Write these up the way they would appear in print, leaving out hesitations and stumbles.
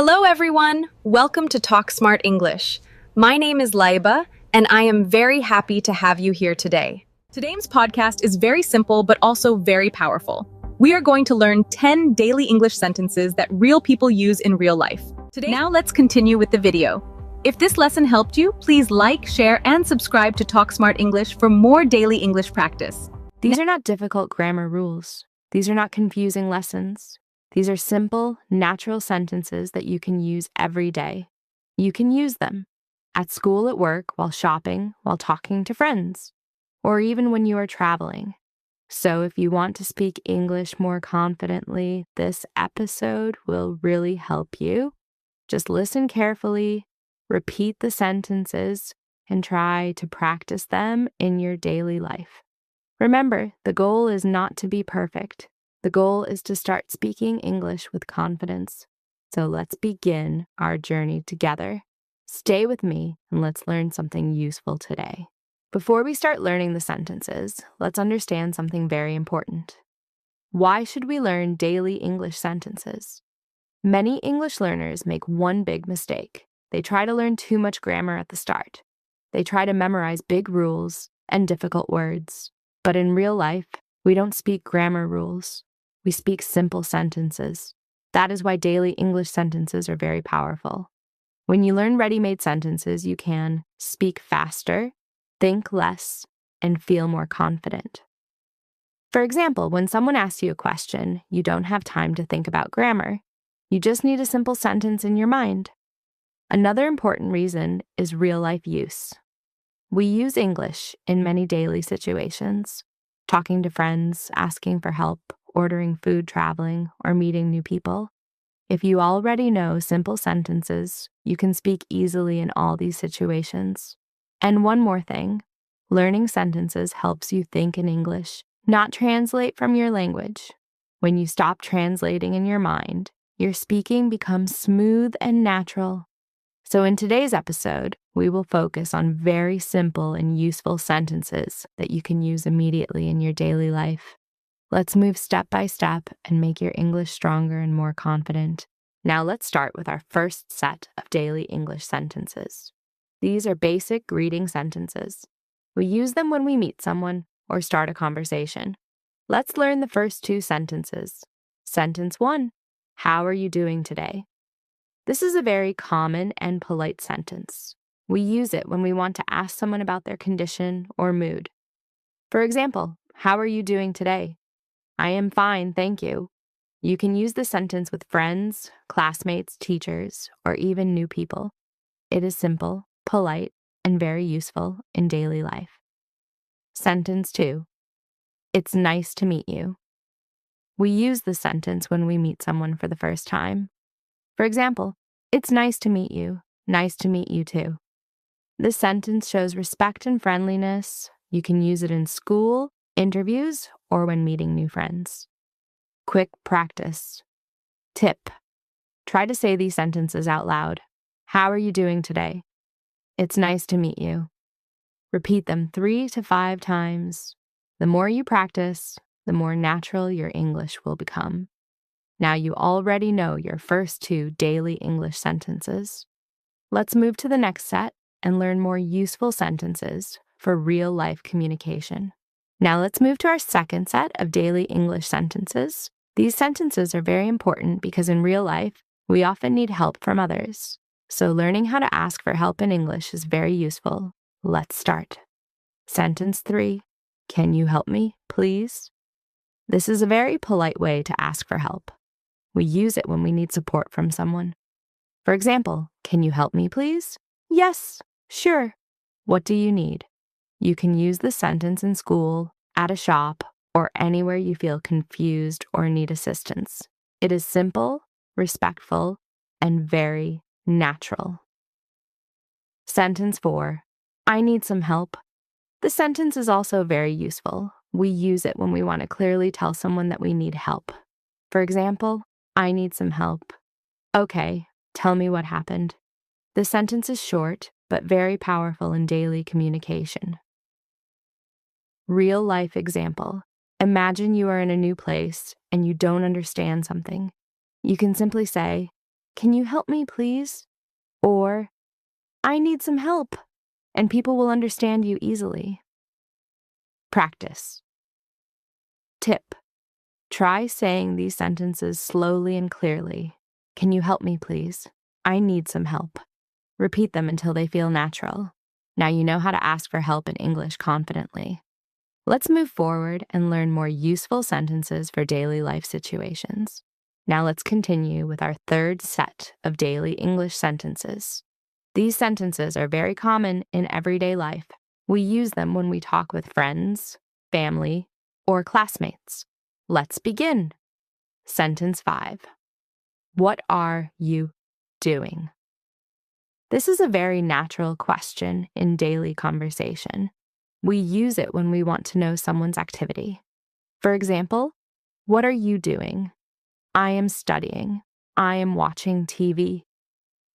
Hello, everyone. Welcome to Talk Smart English. My name is Laiba, and I am very happy to have you here today. Today's podcast is very simple, but also very powerful. We are going to learn 10 daily English sentences that real people use in real life. Now let's continue with the video. If this lesson helped you, please like, share, and subscribe to Talk Smart English for more daily English practice. These are not difficult grammar rules. These are not confusing lessons. These are simple, natural sentences that you can use every day. You can use them at school, at work, while shopping, while talking to friends, or even when you are traveling. So if you want to speak English more confidently, this episode will really help you. Just listen carefully, repeat the sentences, and try to practice them in your daily life. Remember, the goal is not to be perfect. The goal is to start speaking English with confidence. So let's begin our journey together. Stay with me and let's learn something useful today. Before we start learning the sentences, let's understand something very important. Why should we learn daily English sentences? Many English learners make one big mistake. They try to learn too much grammar at the start. They try to memorize big rules and difficult words. But in real life, we don't speak grammar rules. We speak simple sentences. That is why daily English sentences are very powerful. When you learn ready-made sentences, you can speak faster, think less, and feel more confident. For example, when someone asks you a question, you don't have time to think about grammar. You just need a simple sentence in your mind. Another important reason is real-life use. We use English in many daily situations, talking to friends, asking for help, ordering food, traveling, or meeting new people. If you already know simple sentences, you can speak easily in all these situations. And one more thing, learning sentences helps you think in English, not translate from your language. When you stop translating in your mind, your speaking becomes smooth and natural. So in today's episode, we will focus on very simple and useful sentences that you can use immediately in your daily life. Let's move step by step and make your English stronger and more confident. Now let's start with our first set of daily English sentences. These are basic greeting sentences. We use them when we meet someone or start a conversation. Let's learn the first two sentences. Sentence 1, how are you doing today? This is a very common and polite sentence. We use it when we want to ask someone about their condition or mood. For example, how are you doing today? I am fine, thank you. You can use this sentence with friends, classmates, teachers, or even new people. It is simple, polite, and very useful in daily life. Sentence 2, it's nice to meet you. We use this sentence when we meet someone for the first time. For example, it's nice to meet you. Nice to meet you too. This sentence shows respect and friendliness. You can use it in school, interviews, or when meeting new friends. Quick practice. Tip. Try to say these sentences out loud. How are you doing today? It's nice to meet you. Repeat them 3 to 5 times. The more you practice, the more natural your English will become. Now you already know your first 2 daily English sentences. Let's move to the next set and learn more useful sentences for real-life communication. Now let's move to our second set of daily English sentences. These sentences are very important because in real life, we often need help from others. So learning how to ask for help in English is very useful. Let's start. Sentence 3, can you help me, please? This is a very polite way to ask for help. We use it when we need support from someone. For example, can you help me, please? Yes, sure. What do you need? You can use this sentence in school, at a shop, or anywhere you feel confused or need assistance. It is simple, respectful, and very natural. Sentence 4, I need some help. The sentence is also very useful. We use it when we want to clearly tell someone that we need help. For example, I need some help. Okay, tell me what happened. The sentence is short, but very powerful in daily communication. Real life example. Imagine you are in a new place and you don't understand something. You can simply say, Can you help me, please? Or, I need some help, and people will understand you easily. Practice. Tip. Try saying these sentences slowly and clearly. Can you help me, please? I need some help. Repeat them until they feel natural. Now you know how to ask for help in English confidently. Let's move forward and learn more useful sentences for daily life situations. Now let's continue with our third set of daily English sentences. These sentences are very common in everyday life. We use them when we talk with friends, family, or classmates. Let's begin. Sentence 5. What are you doing? This is a very natural question in daily conversation. We use it when we want to know someone's activity. For example, what are you doing? I am studying. I am watching TV.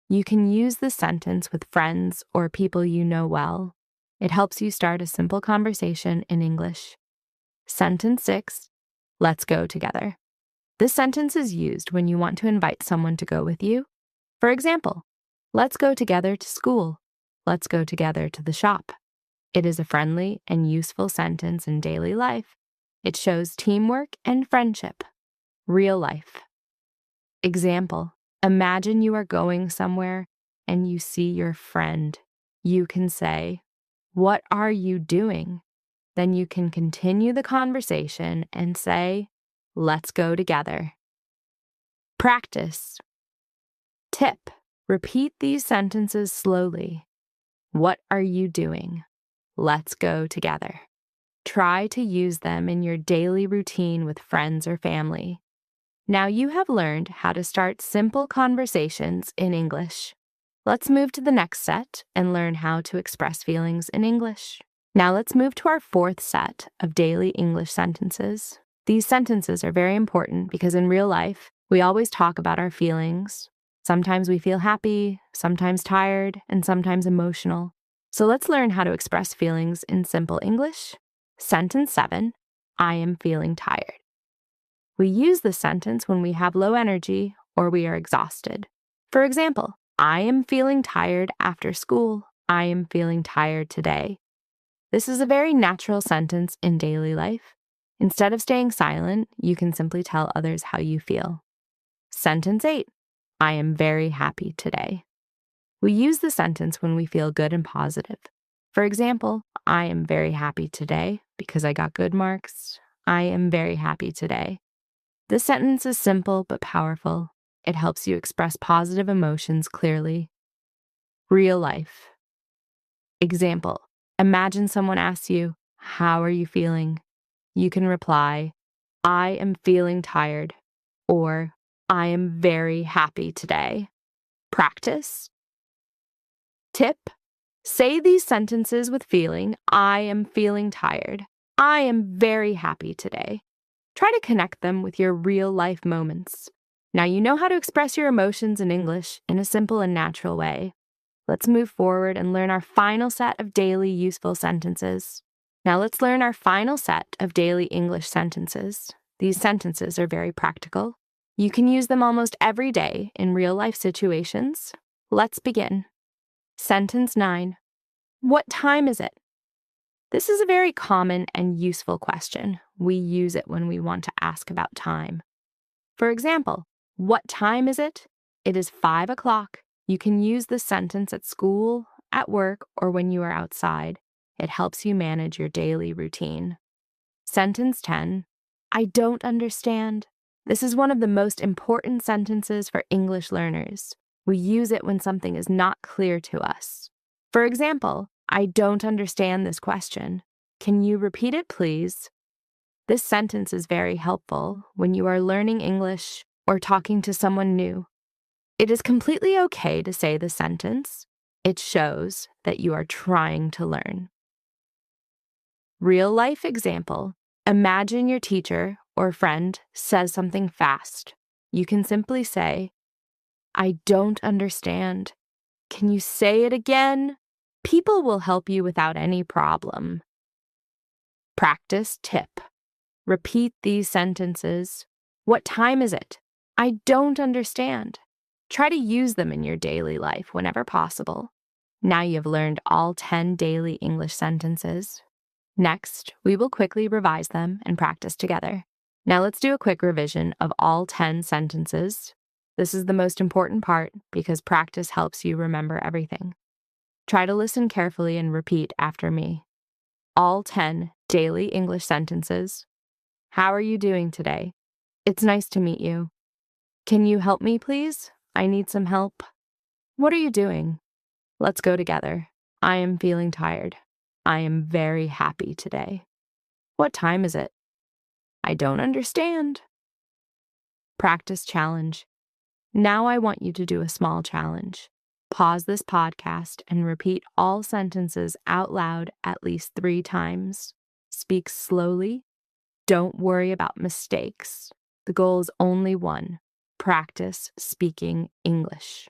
You can use this sentence with friends or people you know well. It helps you start a simple conversation in English. Sentence 6. Let's go together. This sentence is used when you want to invite someone to go with you. For example, let's go together to school. Let's go together to the shop. It is a friendly and useful sentence in daily life. It shows teamwork and friendship. Real life. Example, imagine you are going somewhere and you see your friend. You can say, "What are you doing?" Then you can continue the conversation and say, "Let's go together." Practice. Tip. Repeat these sentences slowly. What are you doing? Let's go together. Try to use them in your daily routine with friends or family. Now you have learned how to start simple conversations in English. Let's move to the next set and learn how to express feelings in English. Now let's move to our fourth set of daily English sentences. These sentences are very important because in real life, we always talk about our feelings. Sometimes we feel happy, sometimes tired, and sometimes emotional. So let's learn how to express feelings in simple English. Sentence 7, I am feeling tired. We use this sentence when we have low energy or we are exhausted. For example, I am feeling tired after school. I am feeling tired today. This is a very natural sentence in daily life. Instead of staying silent, you can simply tell others how you feel. Sentence 8, I am very happy today. We use the sentence when we feel good and positive. For example, I am very happy today because I got good marks. I am very happy today. This sentence is simple but powerful. It helps you express positive emotions clearly. Real life. Example, imagine someone asks you, how are you feeling? You can reply, I am feeling tired, or I am very happy today. Practice. Tip, say these sentences with feeling, I am feeling tired. I am very happy today. Try to connect them with your real life moments. Now you know how to express your emotions in English in a simple and natural way. Let's move forward and learn our final set of daily useful sentences. Now let's learn our final set of daily English sentences. These sentences are very practical. You can use them almost every day in real life situations. Let's begin. Sentence 9. What time is it? This is a very common and useful question. We use it when we want to ask about time. For example, what time is it? It is 5 o'clock. You can use this sentence at school, at work, or when you are outside. It helps you manage your daily routine. Sentence 10. I don't understand. This is one of the most important sentences for English learners. We use it when something is not clear to us. For example, I don't understand this question. Can you repeat it, please? This sentence is very helpful when you are learning English or talking to someone new. It is completely okay to say the sentence. It shows that you are trying to learn. Real life example. Imagine your teacher or friend says something fast. You can simply say, I don't understand. Can you say it again? People will help you without any problem. Practice tip. Repeat these sentences. What time is it? I don't understand. Try to use them in your daily life whenever possible. Now you have learned all 10 daily English sentences. Next, we will quickly revise them and practice together. Now let's do a quick revision of all 10 sentences. This is the most important part because practice helps you remember everything. Try to listen carefully and repeat after me. All 10 daily English sentences. How are you doing today? It's nice to meet you. Can you help me, please? I need some help. What are you doing? Let's go together. I am feeling tired. I am very happy today. What time is it? I don't understand. Practice challenge. Now I want you to do a small challenge. Pause this podcast and repeat all sentences out loud at least 3 times. Speak slowly. Don't worry about mistakes. The goal is only one: practice speaking English.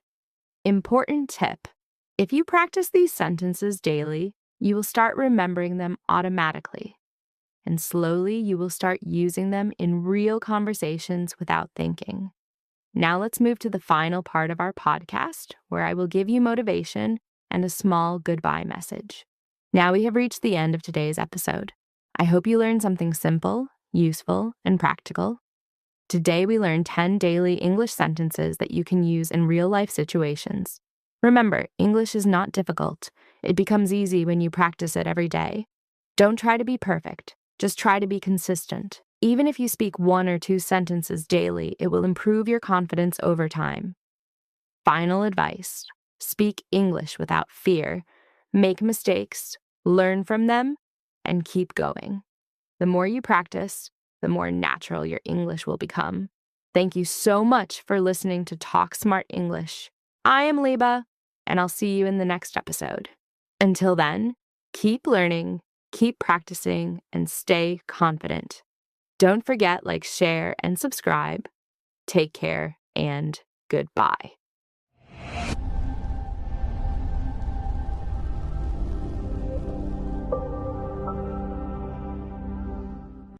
Important tip: if you practice these sentences daily, you will start remembering them automatically. And slowly you will start using them in real conversations without thinking. Now let's move to the final part of our podcast, where I will give you motivation and a small goodbye message. Now we have reached the end of today's episode. I hope you learned something simple, useful, and practical. Today we learned 10 daily English sentences that you can use in real-life situations. Remember, English is not difficult. It becomes easy when you practice it every day. Don't try to be perfect. Just try to be consistent. Even if you speak 1 or 2 sentences daily, it will improve your confidence over time. Final advice: speak English without fear. Make mistakes, learn from them, and keep going. The more you practice, the more natural your English will become. Thank you so much for listening to Talk Smart English. I am Liba, and I'll see you in the next episode. Until then, keep learning, keep practicing, and stay confident. Don't forget, like, share, and subscribe. Take care, and goodbye.